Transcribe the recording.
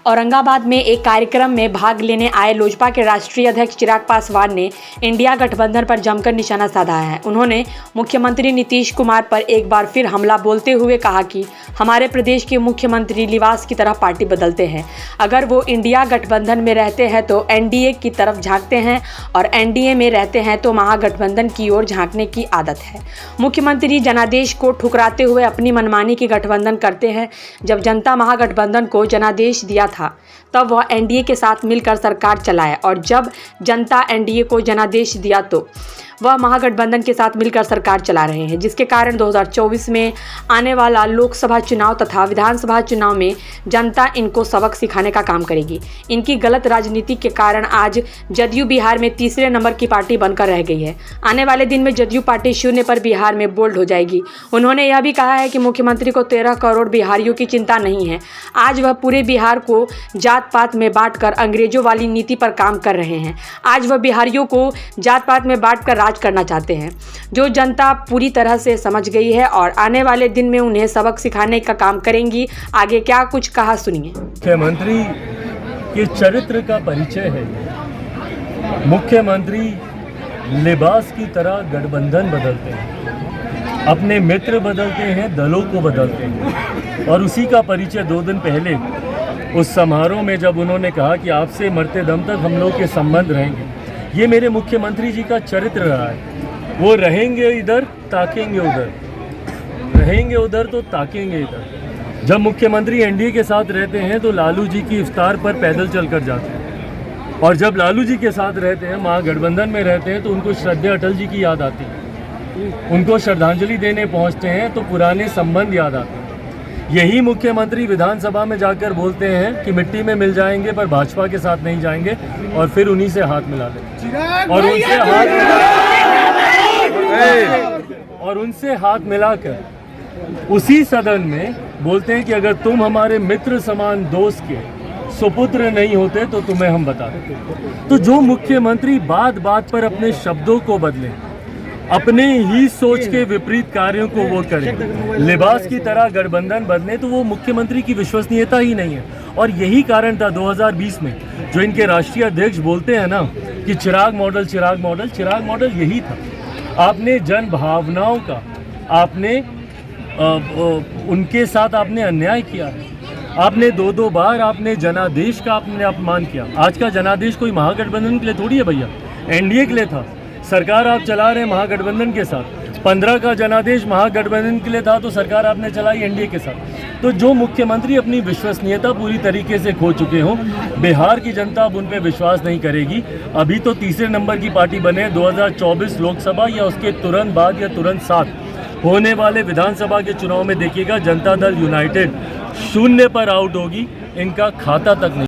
औरंगाबाद में एक कार्यक्रम में भाग लेने आए लोजपा के राष्ट्रीय अध्यक्ष चिराग पासवान ने इंडिया गठबंधन पर जमकर निशाना साधा है। उन्होंने मुख्यमंत्री नीतीश कुमार पर एक बार फिर हमला बोलते हुए कहा कि हमारे प्रदेश के मुख्यमंत्री लिबास की तरह पार्टी बदलते हैं। अगर वो इंडिया गठबंधन में रहते हैं तो एनडीए की तरफ झांकते हैं और एनडीए में रहते हैं तो महागठबंधन की ओर झांकने की आदत है। मुख्यमंत्री जनादेश को ठुकराते हुए अपनी मनमानी की गठबंधन करते हैं। जब जनता महागठबंधन को जनादेश दिया था तब वह एनडीए के साथ मिलकर सरकार चलाया और जब जनता एनडीए को जनादेश दिया तो वह महागठबंधन के साथ मिलकर सरकार चला रहे हैं, जिसके कारण 2024 में आने वाला लोकसभा चुनाव तथा विधानसभा चुनाव में जनता इनको सबक सिखाने का काम करेगी। इनकी गलत राजनीति के कारण आज जदयू बिहार में तीसरे नंबर की पार्टी बनकर रह गई है। आने वाले दिन में जदयू पार्टी शून्य पर बिहार में बोल्ड हो जाएगी। उन्होंने यह भी कहा है कि मुख्यमंत्री को 13 करोड़ बिहारियों की चिंता नहीं है। आज वह पूरे बिहार को जात पात में बांटकर अंग्रेजों वाली नीति पर काम कर रहे हैं। आज वह बिहारियों को जात पात में बांटकर राज करना चाहते हैं, जो जनता पूरी तरह से समझ गई है और आने वाले दिन में उन्हें सबक सिखाने का काम करेंगी। आगे क्या कुछ कहा सुनिए। मुख्यमंत्री के चरित्र का परिचय है। मुख्यमंत्री लिबास की तरह गठबंधन बदलते हैं, अपने मित्र बदलते हैं, दलों को बदलते हैं। और उसी का परिचय 2 दिन पहले उस समारोह में जब उन्होंने कहा कि आपसे मरते दम तक हम लोग के संबंध रहेंगे, ये मेरे मुख्यमंत्री जी का चरित्र रहा है। वो रहेंगे इधर, ताकेंगे उधर, रहेंगे उधर तो ताकेंगे इधर। जब मुख्यमंत्री एनडीए के साथ रहते हैं तो लालू जी की इफ्तार पर पैदल चलकर जाते हैं, और जब लालू जी के साथ रहते हैं, महागठबंधन में रहते हैं, तो उनको श्रद्धेय अटल जी की याद आती है। उनको श्रद्धांजलि देने पहुंचते हैं तो पुराने संबंध याद आते हैं। यही मुख्यमंत्री विधानसभा में जाकर बोलते हैं कि मिट्टी में मिल जाएंगे पर भाजपा के साथ नहीं जाएंगे, और फिर उन्हीं से हाथ मिला लेंगे और उनसे हाथ मिलाकर उसी सदन में बोलते हैं कि अगर तुम हमारे मित्र समान दोस्त के सुपुत्र नहीं होते तो तुम्हें हम बता देते। तो जो मुख्यमंत्री बात बात पर अपने शब्दों को बदले, अपने ही सोच के विपरीत कार्यों को वो करें, लिबास की तरह गठबंधन बदले, तो वो मुख्यमंत्री की विश्वसनीयता ही नहीं है। और यही कारण था 2020 में जो इनके राष्ट्रीय अध्यक्ष बोलते हैं ना कि चिराग मॉडल, चिराग मॉडल, चिराग मॉडल यही था। आपने जन भावनाओं का, आपने उनके साथ आपने अन्याय किया है। आपने 2 बार आपने जनादेश का आपने अपमान किया। आज का जनादेश कोई महागठबंधन के लिए थोड़ी है भैया, एनडीए के लिए था। सरकार आप चला रहे हैं महागठबंधन के साथ। 15 का जनादेश महागठबंधन के लिए था तो सरकार आपने चलाई एनडीए के साथ। तो जो मुख्यमंत्री अपनी विश्वसनीयता पूरी तरीके से खो चुके हों, बिहार की जनता अब उन पर विश्वास नहीं करेगी। अभी तो तीसरे नंबर की पार्टी बने। 2024 लोकसभा या उसके तुरंत बाद या तुरंत साथ होने वाले विधानसभा के चुनाव में देखिएगा, जनता दल यूनाइटेड 0 पर आउट होगी। इनका खाता तक नहीं।